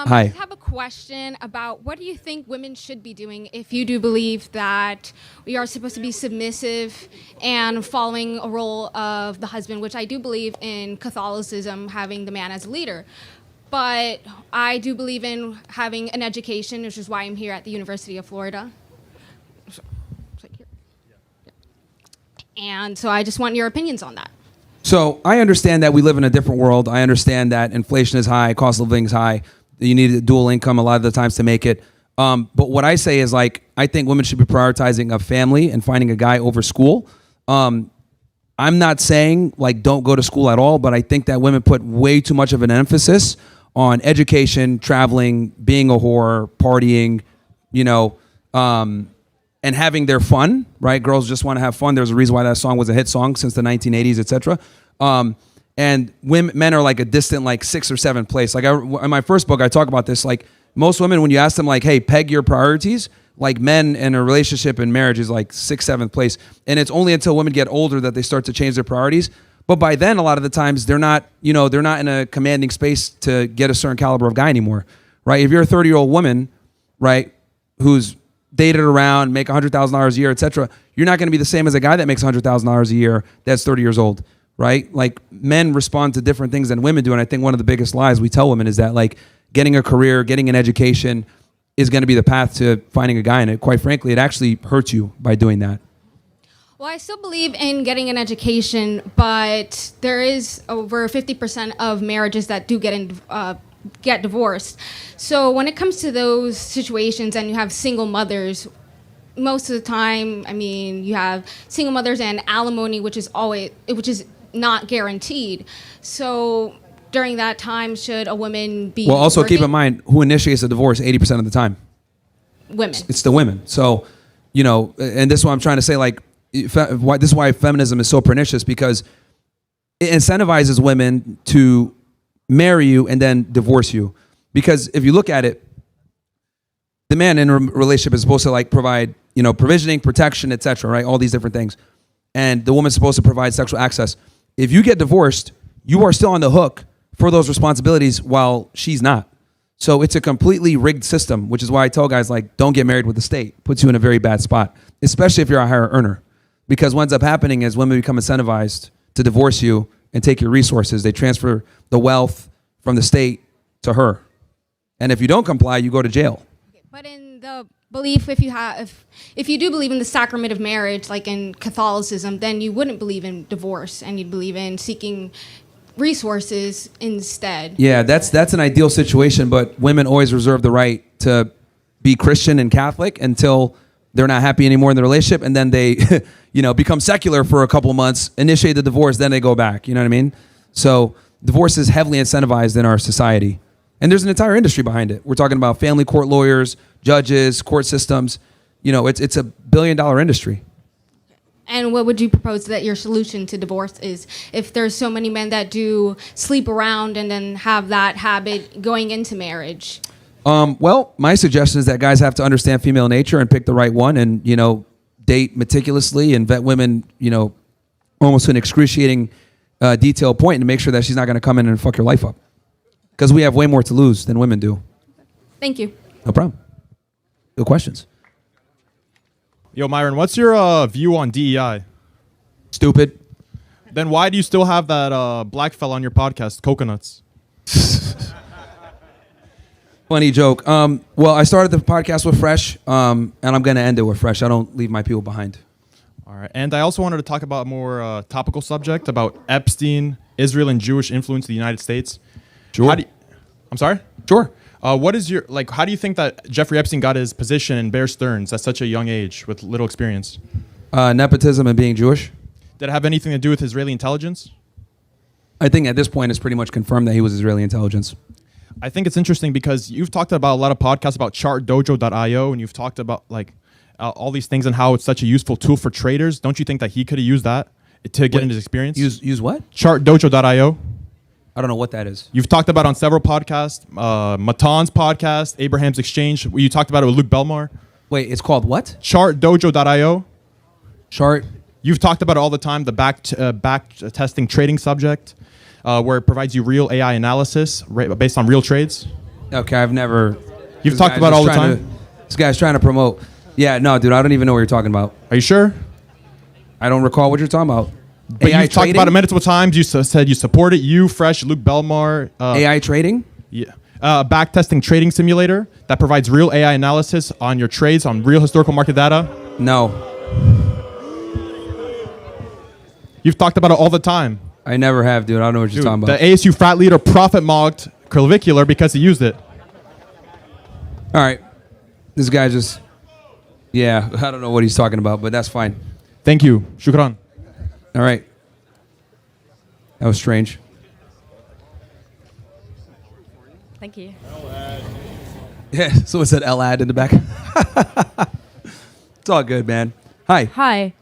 Hi. I just have a question about what do you think women should be doing if you do believe that we are supposed to be submissive and following a role of the husband, which I do believe in Catholicism, having the man as a leader. But I do believe in having an education, which is why I'm here at the University of Florida. And so I just want your opinions on that. So I understand that we live in a different world. I understand that inflation is high, cost of living is high. You need a dual income a lot of the times to make it. But what I say is, like, I think women should be prioritizing a family and finding a guy over school. I'm not saying, like, don't go to school at all, but I think that women put way too much of an emphasis on education, traveling, being a whore, partying, and having their fun, right? Girls just want to have fun. There's a reason why that song was a hit song since the 1980s, etc. And men are like a distant, like 6th or 7th place. Like in my first book, I talk about this. Like most women, when you ask them, like, "Hey, peg your priorities," like men in a relationship and marriage is like 6th, 7th place. And it's only until women get older that they start to change their priorities. But by then, a lot of the times, they're not in a commanding space to get a certain caliber of guy anymore, right? If you're a 30-year-old woman, right, who's dated around, make $100,000 a year, etc., you're not going to be the same as a guy that makes $100,000 a year that's 30 years old, right? Like men respond to different things than women do, and I think one of the biggest lies we tell women is that, like, getting a career, getting an education is going to be the path to finding a guy, and quite frankly, it actually hurts you by doing that. Well, I still believe in getting an education, but there is over 50% of marriages that do get divorced. So when it comes to those situations and you have single mothers, most of the time, I mean, you have single mothers and alimony, which is not guaranteed. So during that time, should a woman be also working? keep in mind who initiates the divorce 80% of the time? Women. It's the women. So, and this is what I'm trying to say, like, this is why feminism is so pernicious, because it incentivizes women to marry you and then divorce you. Because if you look at it, the man in a relationship is supposed to, like, provide, provisioning, protection, etc., right? All these different things. And the woman's supposed to provide sexual access. If you get divorced, you are still on the hook for those responsibilities while she's not. So it's a completely rigged system, which is why I tell guys, like, don't get married with the state. Puts you in a very bad spot, especially if you're a higher earner. Because what ends up happening is women become incentivized to divorce you and take your resources. They transfer the wealth from the state to her. And if you don't comply, you go to jail. But in the belief, if you do believe in the sacrament of marriage, like in Catholicism, then you wouldn't believe in divorce and you'd believe in seeking resources instead. Yeah, that's an ideal situation, but women always reserve the right to be Christian and Catholic until they're not happy anymore in the relationship, and then they become secular for a couple of months, initiate the divorce, then they go back. You know what I mean? So divorce is heavily incentivized in our society. And there's an entire industry behind it. We're talking about family court lawyers, judges, court systems. It's a billion-dollar industry. And what would you propose that your solution to divorce is, if there's so many men that do sleep around and then have that habit going into marriage? Well, my suggestion is that guys have to understand female nature and pick the right one, and date meticulously and vet women, almost to an excruciating detailed point, and make sure that she's not going to come in and fuck your life up. Because we have way more to lose than women do. Thank you. No problem. Good questions. Yo, Myron, what's your view on DEI? Stupid. Then why do you still have that black fella on your podcast, Coconuts? Funny joke. Well, I started the podcast with Fresh, and I'm going to end it with Fresh. I don't leave my people behind. All right. And I also wanted to talk about a more topical subject about Epstein, Israel, and Jewish influence in the United States. Sure. I'm sorry? Sure. What is your, how do you think that Jeffrey Epstein got his position in Bear Stearns at such a young age with little experience? Nepotism and being Jewish. Did it have anything to do with Israeli intelligence? I think at this point it's pretty much confirmed that he was Israeli intelligence. I think it's interesting because you've talked about a lot of podcasts about chartdojo.io, and you've talked about all these things and how it's such a useful tool for traders. Don't you think that he could have used that to get into his experience? Use what? Chartdojo.io. I don't know what that is. You've talked about on several podcasts, Matan's podcast, Abraham's Exchange. You talked about it with Luke Belmar. Wait, it's called what? Chartdojo.io. Chart. You've talked about it all the time, the back testing trading subject, where it provides you real AI analysis based on real trades. Okay, I've never. You've this talked guy's about it just all the trying time. This guy's trying to promote. Yeah, no, dude, I don't even know what you're talking about. Are you sure? I don't recall what you're talking about. But AI you've talked about it multiple times. You said you support it. You, Fresh, Luke Belmar. AI trading? Yeah. Backtesting trading simulator that provides real AI analysis on your trades on real historical market data. No, You've talked about it all the time. I never have, dude. I don't know what you're Dude, talking the about. ASU frat leader profit mocked clavicular because he used it. All right, this guy just. Yeah, I don't know what he's talking about, but that's fine. Thank you. Shukran. All right. That was strange. Thank you. Yeah, someone said Elad in the back. It's all good, man. Hi. Hi.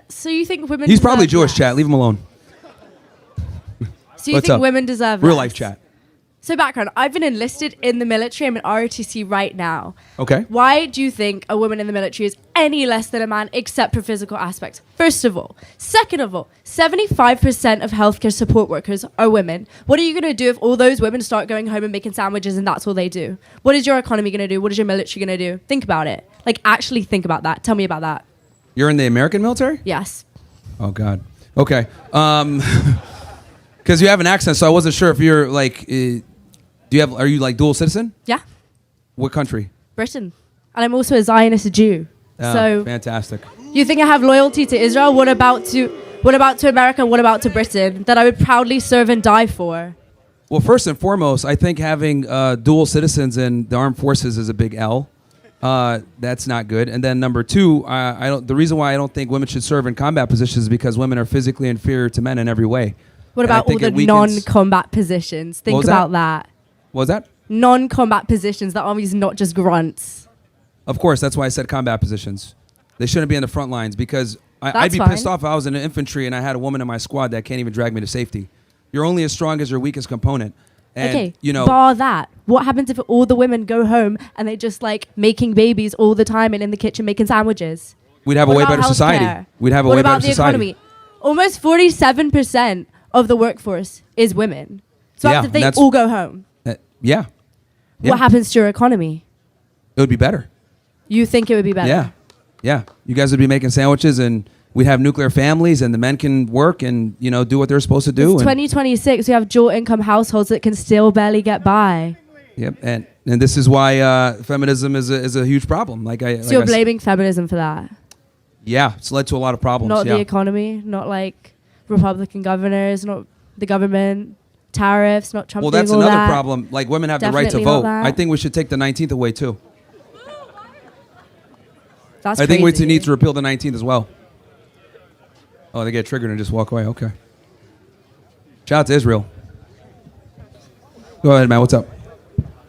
So you think women? He's probably deserve Jewish, less? chat. Leave him alone. So you What's think up? women deserve Real less? life chat. So background: I've been enlisted in the military. I'm in ROTC right now. Okay. Why do you think a woman in the military is any less than a man except for physical aspects? First of all. Second of all, 75% of healthcare support workers are women. What are you going to do if all those women start going home and making sandwiches and that's all they do? What is your economy going to do? What is your military going to do? Think about it. Like, actually think about that. Tell me about that. You're in the American military? Yes. Oh, God. Okay. Because you have an accent, so I wasn't sure if you're like, are you like dual citizen? Yeah. What country? Britain. And I'm also a Zionist Jew. Oh, So fantastic. you think I have loyalty to Israel? What about to America? What about to Britain? That I would proudly serve and die for. Well, first and foremost, I think having dual citizens in the armed forces is a big L. That's not good. And then number two, the reason why I don't think women should serve in combat positions is because women are physically inferior to men in every way. What And I about all think the it weakens- non-combat positions? Think was about that. What was that? Non-combat positions. The army's not just grunts. Of course, that's why I said combat positions. They shouldn't be in the front lines because I'd That's be fine. pissed off if I was in the infantry and I had a woman in my squad that can't even drag me to safety. You're only as strong as your weakest component. And, Okay, you know, bar that. What happens if all the women go home and they just like making babies all the time and in the kitchen making sandwiches? we'd have a What way about better society. healthcare? We'd have a What way about better the society. economy? Almost 47% of the workforce is women. So Yeah, after they that's- all go home, Yeah. Yeah. what happens to your economy? It would be better. You think it would be better? Yeah. Yeah. You guys would be making sandwiches and we'd have nuclear families and the men can work and, you know, do what they're supposed to do. It's And, 2026. We have dual income households that can still barely get by. yep. And this is why feminism is a huge problem. So you're blaming feminism for that? Yeah. It's led to a lot of problems. Not yeah. the economy, not like Republican governors, not the government, tariffs, not Trump Well, doing that's all another that. problem. Like women have the right to Definitely not vote. that. I think we should take the 19th away too. That's I think we crazy. need to repeal the 19th as well. Oh, they get triggered and just walk away. Okay. Shout out to Israel. Go ahead, man. What's up?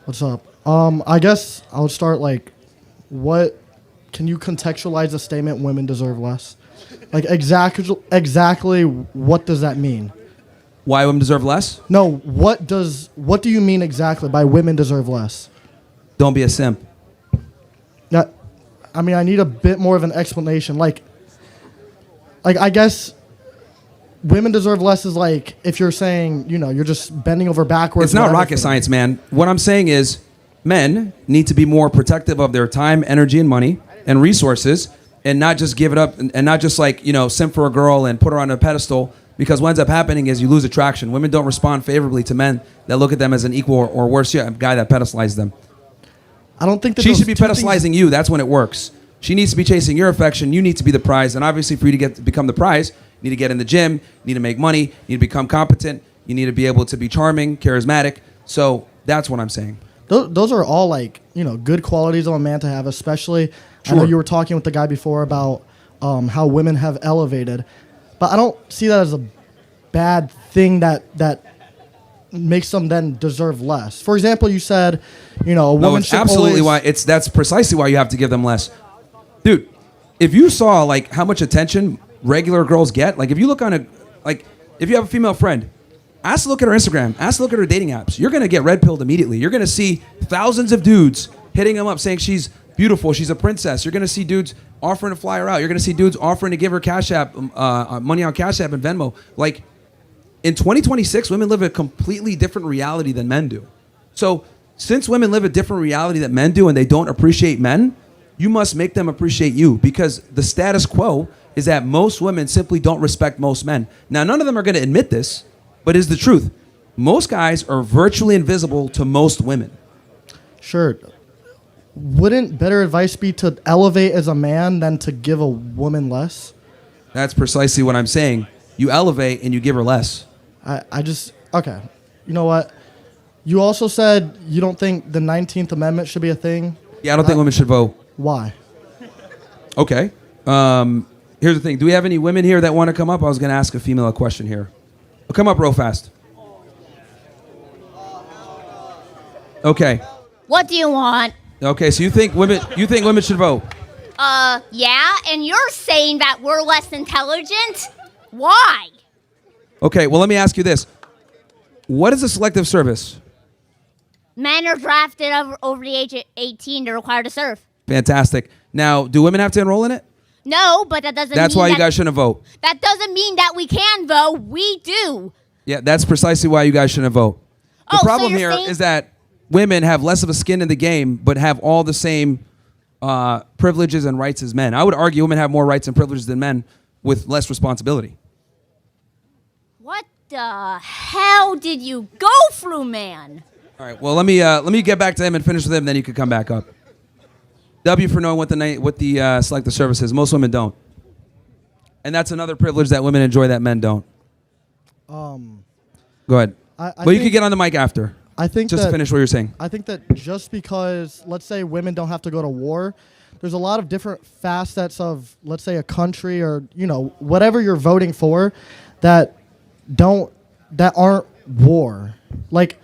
What's up? I guess I'll start like, what can you contextualize the statement "women deserve less"? Like exactly what does that mean? Why women deserve less? No, what do you mean exactly by women deserve less? Don't be a simp. That, I mean, I need a bit more of an explanation. Like I guess women deserve less is like if you're saying, you know, you're just bending over backwards. It's not whatever rocket for them. science, man. What I'm saying is men need to be more protective of their time, energy, and money and resources and not just give it up and not just like, you know, simp for a girl and put her on a pedestal because what ends up happening is you lose attraction. Women don't respond favorably to men that look at them as an equal or worse yet, a guy that pedestalizes them. I don't think that She those should be two things- pedestalizing you. That's when it works. She needs to be chasing your affection. You need to be the prize. And obviously for you to become the prize, you need to get in the gym, you need to make money, you need to become competent, you need to be able to be charming, charismatic. So that's what I'm saying. Those are all like, you know, good qualities of a man to have, especially I know Sure. you were talking with the guy before about how women have elevated, but I don't see that as a bad thing that makes them then deserve less. For example, you said, you know, a No, woman it's should absolutely always, that's precisely why you have to give them less. Dude, if you saw like how much attention regular girls get, like if you look on if you have a female friend, ask to look at her Instagram, ask to look at her dating apps. You're gonna get red pilled immediately. You're gonna see thousands of dudes hitting them up saying she's beautiful, she's a princess. You're gonna see dudes offering to fly her out. You're gonna see dudes offering to give her Cash App, money on Cash App and Venmo. Like in 2026, women live a completely different reality than men do. So since women live a different reality that men do and they don't appreciate men, you must make them appreciate you, because the status quo is that most women simply don't respect most men. Now, none of them are going to admit this, but it's the truth. Most guys are virtually invisible to most women. Sure. Wouldn't better advice be to elevate as a man than to give a woman less? That's precisely what I'm saying. You elevate and you give her less. Okay. You know what? You also said you don't think the 19th Amendment should be a thing. Yeah, I don't think women should vote. Why? Okay. Here's the thing. Do we have any women here that want to come up? I was going to ask a female a question here. Well, come up real fast. Okay. What do you want? Okay, so you think women should vote? Yeah, and you're saying that we're less intelligent? Why? Okay, well, let me ask you this. What is a selective service? Men are drafted over the age of 18. They're required to serve. Fantastic. Now, do women have to enroll in it? No, but that doesn't That's mean why you that- guys shouldn't vote. That doesn't mean that we can vote. We do. Yeah, that's precisely why you guys shouldn't vote. The Oh, so problem you're here saying- is that women have less of a skin in the game, but have all the same privileges and rights as men. I would argue women have more rights and privileges than men with less responsibility. What the hell did you go through, man? All right. Well, let me get back to him and finish with him. Then you can come back up. W for knowing what the selective service is. Most women don't, and that's another privilege that women enjoy that men don't. Go ahead. Well, you can get on the mic after. I think Just that, to finish what you're saying. I think that just because, let's say, women don't have to go to war, there's a lot of different facets of, let's say, a country or, whatever you're voting for that aren't war. Like,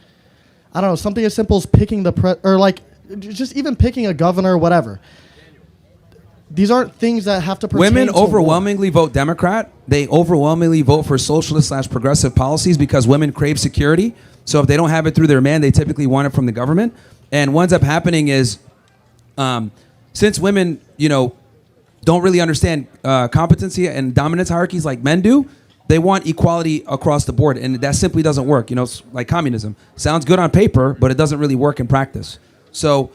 I don't know, something as simple as picking just even picking a governor or whatever. These aren't things that have to pertain Women to war. overwhelmingly vote Democrat. They overwhelmingly vote for socialist/progressive policies because women crave security. So if they don't have it through their man, they typically want it from the government. And what ends up happening is, since women, don't really understand competency and dominance hierarchies like men do, they want equality across the board, and that simply doesn't work. It's like communism. Sounds good on paper, but it doesn't really work in practice. So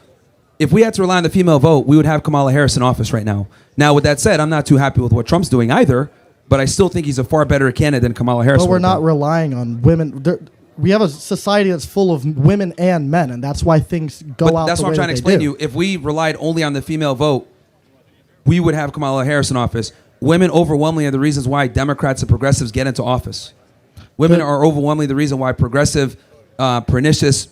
if we had to rely on the female vote, we would have Kamala Harris in office right now. Now, with that said, I'm not too happy with what Trump's doing either, but I still think he's a far better candidate than Kamala Harris. But we're not relying on women. We have a society that's full of women and men, and that's why things go out. That's the what I'm way trying to that they explain to do. you. If we relied only on the female vote, we would have Kamala Harris in office. Women overwhelmingly are the reasons why Democrats and progressives get into office. Women are overwhelmingly the reason why progressive, pernicious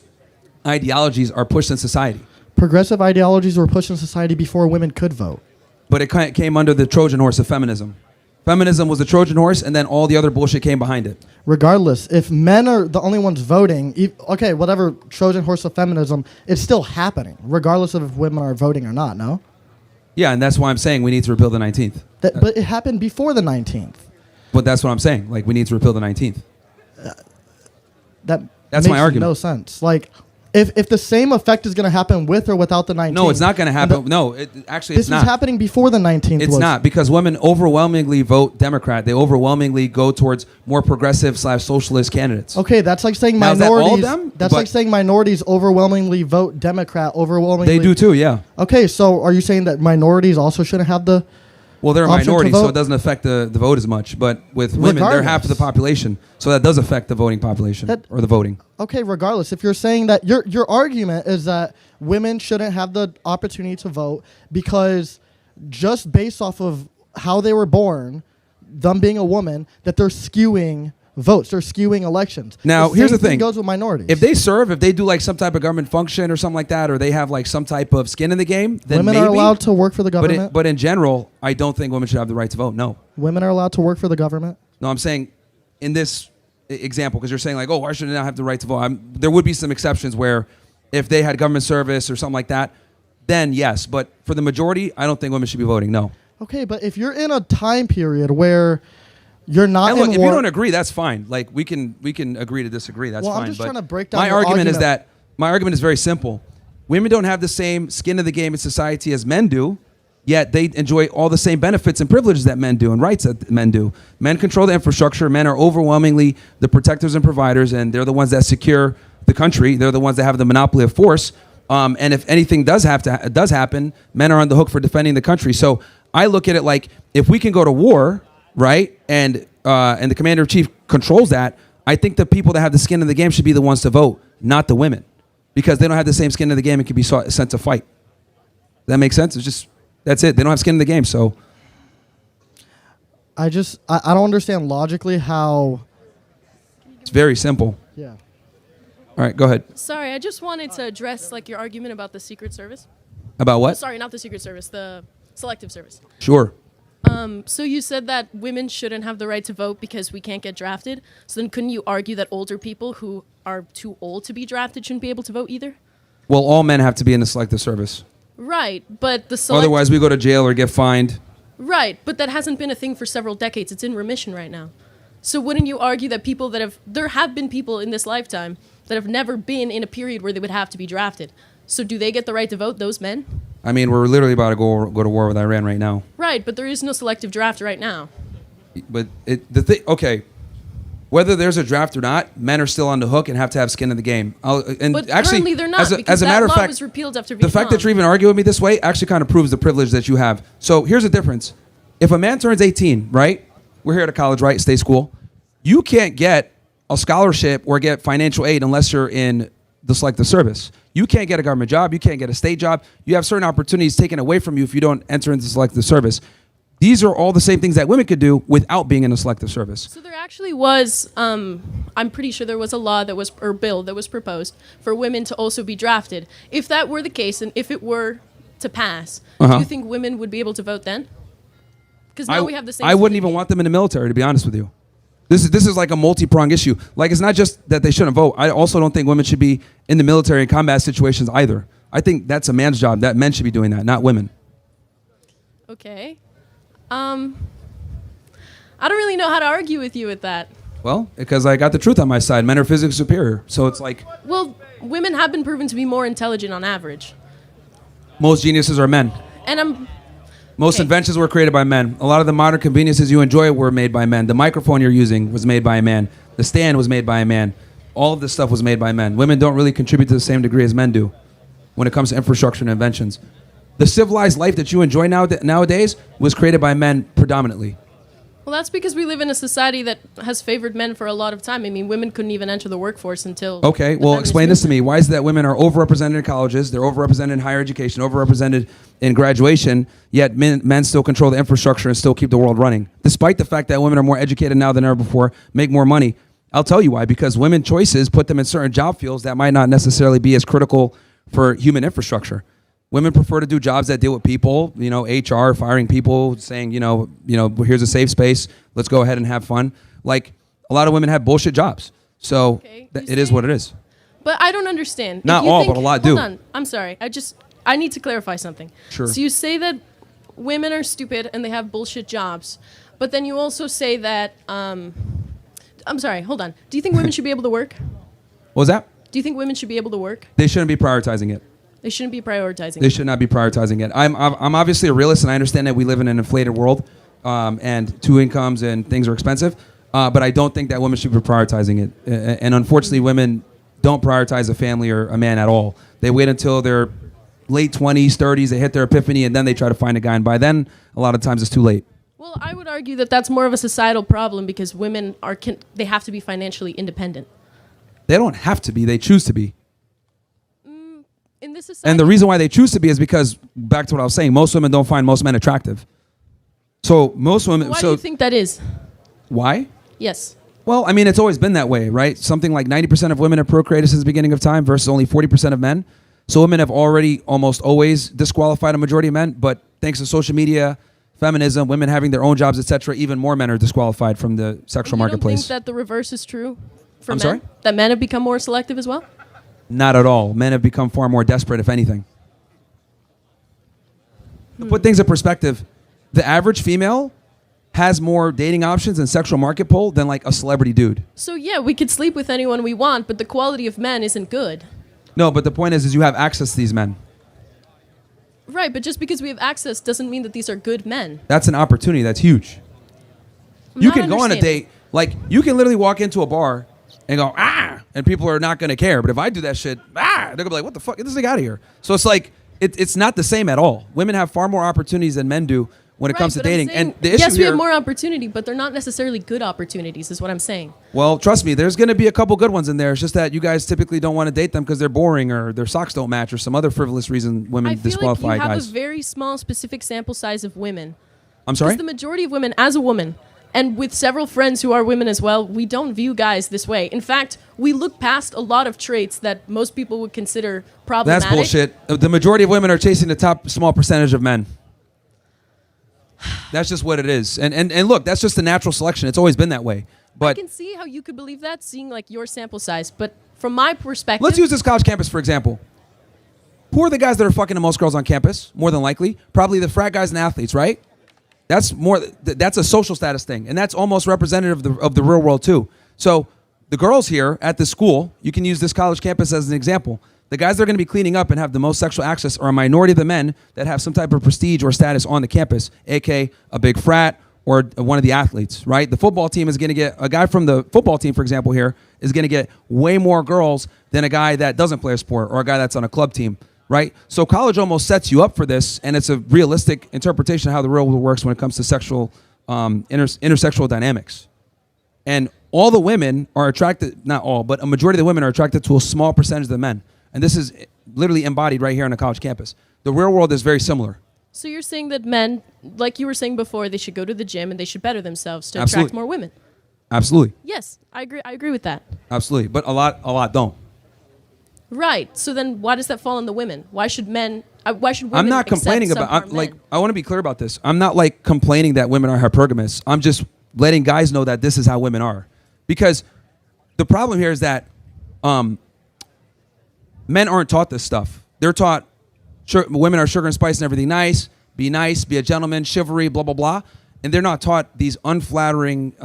ideologies are pushed in society. Progressive ideologies were pushed in society before women could vote. But it came under the Trojan horse of feminism. Feminism was the Trojan horse, and then all the other bullshit came behind it. Regardless, if men are the only ones voting, whatever Trojan horse of feminism, it's still happening, regardless of if women are voting or not, no? Yeah, and that's why I'm saying we need to repeal the 19th. But it happened before the 19th. But that's what I'm saying. Like, we need to repeal the 19th. That's my makes argument. no sense. Like, if the same effect is going to happen with or without the 19th. No, it's not going to happen. No, it's This not. was happening before the 19th. It's not, because women overwhelmingly vote Democrat. They overwhelmingly go towards more progressive/socialist candidates. Okay, that's like saying Now, is that all minorities. of them? That's But- like saying minorities overwhelmingly vote Democrat. Overwhelmingly, They do too, yeah. Okay, so are you saying that minorities also shouldn't have the? Well, they're a Option to minority, so vote? it doesn't affect the vote as much. But with women, they're half of the population, so that does affect the voting population or the voting. Okay, regardless, if you're saying that your argument is that women shouldn't have the opportunity to vote because just based off of how they were born, them being a woman, that they're skewing votes, they're skewing elections. Now, here's the same thing. goes with minorities. If they serve, if they do like some type of government function or something like that, or they have like some type of skin in the game, then women maybe. are allowed to work for the government. But in general, I don't think women should have the right to vote. No. Women are allowed to work for the government. No, I'm saying in this example, because you're saying like, oh, why should they not have the right to vote? There would be some exceptions where if they had government service or something like that, then yes. But for the majority, I don't think women should be voting. No. Okay, but if you're in a time period where you're not And look, in if war, you don't agree, that's fine. Like we can agree to disagree. That's Well, I'm fine. just But trying to break down my your argument is argument. that my argument is very simple. Women don't have the same skin in the game in society as men do, yet they enjoy all the same benefits and privileges that men do and rights that men do. Men control the infrastructure. Men are overwhelmingly the protectors and providers, and they're the ones that secure the country. They're the ones that have the monopoly of force. And if anything does happen, men are on the hook for defending the country. So I look at it like, if we can go to war, right, and the commander in chief controls that, I think the people that have the skin in the game should be the ones to vote, not the women, because they don't have the same skin in the game and can be sent to fight. That makes sense? It's just, that's it. They don't have skin in the game, so. I don't understand logically how. It's very simple. Yeah. All right, go ahead. Sorry, I just wanted to address like your argument about the Secret Service. About what? Sorry, not the Secret Service, the Selective Service. Sure. So you said that women shouldn't have the right to vote because we can't get drafted. So then couldn't you argue that older people who are too old to be drafted shouldn't be able to vote either? Well, all men have to be in the selective service. Right, but the Otherwise, we go to jail or get fined. Right, but that hasn't been a thing for several decades. It's in remission right now. So wouldn't you argue that there have been people in this lifetime that have never been in a period where they would have to be drafted? So do they get the right to vote, those men? I mean, we're literally about to go to war with Iran right now. Right, but there is no selective draft right now. But okay, whether there's a draft or not, men are still on the hook and have to have skin in the game. But currently they're not, because that law was repealed after Vietnam. The fact that you're even arguing with me this way actually kind of proves the privilege that you have. So here's the difference. If a man turns 18, right? We're here at a college, right? State school. You can't get a scholarship or get financial aid unless you're in the selective service. You can't get a government job. You can't get a state job. You have certain opportunities taken away from you if you don't enter into the selective service. These are all the same things that women could do without being in the selective service. So there actually was, I'm pretty sure there was a law or bill that was proposed for women to also be drafted. If that were the case, and if it were to pass, do you think women would be able to vote then? Because now we have the same. I wouldn't even want them in the military, to be honest with you. This is like a multi-pronged issue. Like, it's not just that they shouldn't vote. I also don't think women should be in the military in combat situations either. I think that's a man's job. That men should be doing that, not women. Okay. I don't really know how to argue with you with that. Well, because I got the truth on my side. Men are physically superior. So it's like, Well, women have been proven to be more intelligent on average. most geniuses are men. And Most Okay. inventions were created by men. A lot of the modern conveniences you enjoy were made by men. The microphone you're using was made by a man. The stand was made by a man. All of this stuff was made by men. Women don't really contribute to the same degree as men do when it comes to infrastructure and inventions. The civilized life that you enjoy nowadays was created by men predominantly. Well, that's because we live in a society that has favored men for a lot of time. I mean, women couldn't even enter the workforce until... Okay, the well, feminist explain this to movement. me. Why is it that women are overrepresented in colleges, they're overrepresented in higher education, overrepresented in graduation, yet men still control the infrastructure and still keep the world running? Despite the fact that women are more educated now than ever before, make more money. I'll tell you why. Because women choices put them in certain job fields that might not necessarily be as critical for human infrastructure. Women prefer to do jobs that deal with people, HR, firing people, saying, here's a safe space. Let's go ahead and have fun. Like, a lot of women have bullshit jobs. So Okay, it is what it is. But I don't understand. If Not you all, but a lot do. Hold on. I'm sorry. I need to clarify something. Sure. So you say that women are stupid and they have bullshit jobs, but then you also say that, I'm sorry, hold on. Do you think women should be able to work? What was that? Do you think women should be able to work? They shouldn't be prioritizing it. They shouldn't be prioritizing They it. should not be prioritizing it. I'm obviously a realist, and I understand that we live in an inflated world, and two incomes and things are expensive. But I don't think that women should be prioritizing it. And unfortunately, women don't prioritize a family or a man at all. They wait until their late 20s, 30s, they hit their epiphany, and then they try to find a guy. And by then, a lot of times it's too late. Well, I would argue that that's more of a societal problem because women they have to be financially independent. They don't have to be. They choose to be. In this society, And the reason why they choose to be is because, back to what I was saying, most women don't find most men attractive. So most women... why do you think that is? Why? Yes. Well, I mean, it's always been that way, right? Something like 90% of women have procreated since the beginning of time versus only 40% of men. So women have already almost always disqualified a majority of men. But thanks to social media, feminism, women having their own jobs, etc., even more men are disqualified from the sexual You don't marketplace. think that the reverse is true for I'm men? sorry? That men have become more selective as well? Not at all. Men have become far more desperate, if anything. To put things in perspective, the average female has more dating options and sexual market pull than like a celebrity dude. So yeah, we could sleep with anyone we want, but the quality of men isn't good. No, but the point is you have access to these men. Right, but just because we have access doesn't mean that these are good men. That's an opportunity. That's huge. I'm You not can go on a understanding. date. Like, you can literally walk into a bar and go, ah, and people are not going to care. But if I do that shit, ah, they're going to be like, what the fuck? Get this thing out of here. So it's like, it's not the same at all. Women have far more opportunities than men do when it comes to but I'm dating. saying, And the issue yes, we here, have more opportunity, but they're not necessarily good opportunities, is what I'm saying. well, trust me, there's going to be a couple good ones in there. It's just that you guys typically don't want to date them because they're boring or their socks don't match or some other frivolous reason women I feel disqualify like you have guys. a very small, specific sample size of women. I'm sorry? Because the majority of women, as a woman, and with several friends who are women as well, we don't view guys this way. In fact, we look past a lot of traits that most people would consider problematic. That's bullshit. The majority of women are chasing the top small percentage of men. That's just what it is. And look, that's just a natural selection. It's always been that way. I But can see how you could believe that, seeing like your sample size. But from my perspective, let's use this college campus for example. Who are the guys that are fucking the most girls on campus? More than likely, probably the frat guys and athletes, right? That's more. That's a social status thing, and that's almost representative of the real world too. So the girls here at the school, you can use this college campus as an example. The guys that are going to be cleaning up and have the most sexual access are a minority of the men that have some type of prestige or status on the campus, aka a big frat or one of the athletes, right? The football team is going to get, a guy from the football team, for example, here is going to get way more girls than a guy that doesn't play a sport or a guy that's on a club team, right? So college almost sets you up for this, and it's a realistic interpretation of how the real world works when it comes to sexual, intersexual dynamics. And all the women are attracted, not all, but a majority of the women are attracted to a small percentage of the men. And this is literally embodied right here on a college campus. The real world is very similar. So you're saying that men, like you were saying before, they should go to the gym and they should better themselves to Absolutely. attract more women. Absolutely. Yes, I agree. I agree with that. Absolutely. But a lot don't. Right. So then, why does that fall on the women? Why should men? Why should women? I'm not accept complaining about, subpar like, men? I want to be clear about this. I'm not like complaining that women are hypergamous. I'm just letting guys know that this is how women are. Because the problem here is that men aren't taught this stuff. They're taught women are sugar and spice and everything nice, be a gentleman, chivalry, blah, blah, blah. And they're not taught these unflattering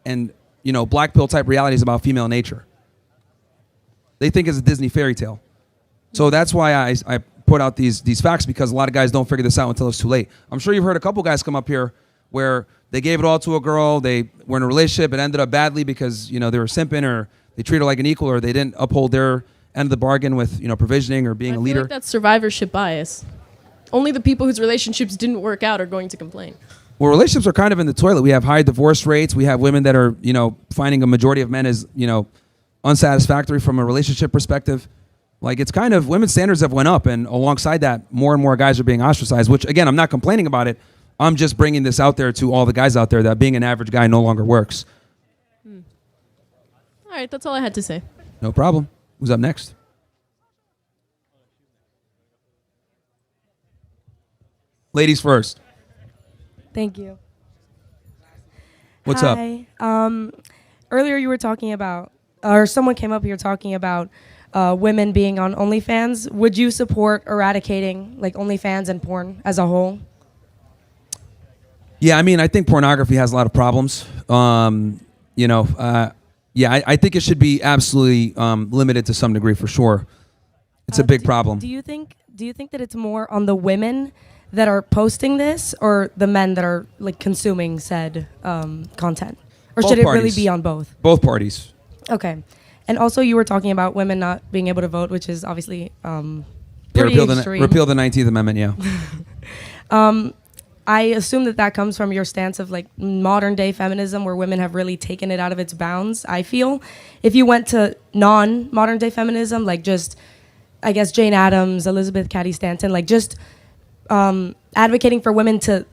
and, you know, black pill type realities about female nature. They think it's a Disney fairy tale. So that's why I put out these facts, because a lot of guys don't figure this out until it's too late. I'm sure you've heard a couple guys come up here where they gave it all to a girl, they were in a relationship, it ended up badly because, you know, they were simping or they treated her like an equal or they didn't uphold their end of the bargain with, you know, provisioning or being a I feel leader. like that's survivorship bias. Only the people whose relationships didn't work out are going to complain. Well, relationships are kind of in the toilet. We have high divorce rates. We have women that are, you know, finding a majority of men as, you know, unsatisfactory from a relationship perspective. Like, it's kind of, women's standards have went up, and alongside that, more and more guys are being ostracized, which, again, I'm not complaining about it. I'm just bringing this out there to all the guys out there that being an average guy no longer works. All right, that's all I had to say. No problem. Who's up next? Ladies first. Thank you. What's up? Hi. Earlier you were talking about, or someone came up here talking about women being on OnlyFans. Would you support eradicating like OnlyFans and porn as a whole? Yeah, I mean, I think pornography has a lot of problems. You know, yeah, I think it should be absolutely limited to some degree for sure. It's a big problem. Do you think that it's more on the women that are posting this, or the men that are like consuming said content, or Both should it parties. really be on both? Both parties. Okay. And also, you were talking about women not being able to vote, which is obviously Yeah, pretty extreme. repeal the 19th Amendment, yeah. I assume that comes from your stance of like modern day feminism, where women have really taken it out of its bounds. I feel if you went to non-modern day feminism, like just, I guess, Jane Addams, Elizabeth Cady Stanton, like just advocating for women to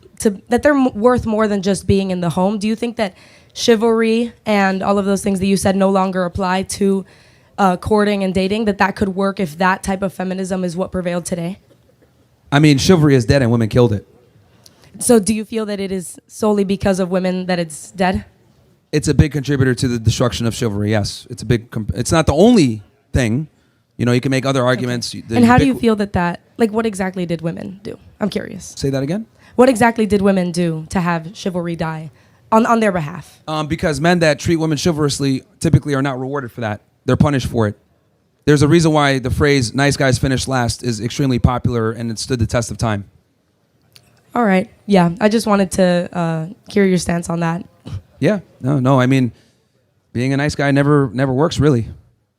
that they're worth more than just being in the home. Do you think that chivalry and all of those things that you said no longer apply to courting and dating, that could work if that type of feminism is what prevailed today? I mean, chivalry is dead and women killed it. So do you feel that it is solely because of women that it's dead? It's a big contributor to the destruction of chivalry, yes. It's a big, it's not the only thing. You know, you can make other arguments. Okay. And how do you feel that, like, what exactly did women do? I'm curious. Say that again? What exactly did women do to have chivalry die on their behalf? Because men that treat women chivalrously typically are not rewarded for that. They're punished for it. There's a reason why the phrase "nice guys finish last" is extremely popular and it stood the test of time. All right. Yeah, I just wanted to hear your stance on that. Yeah. No. I mean, being a nice guy never works really.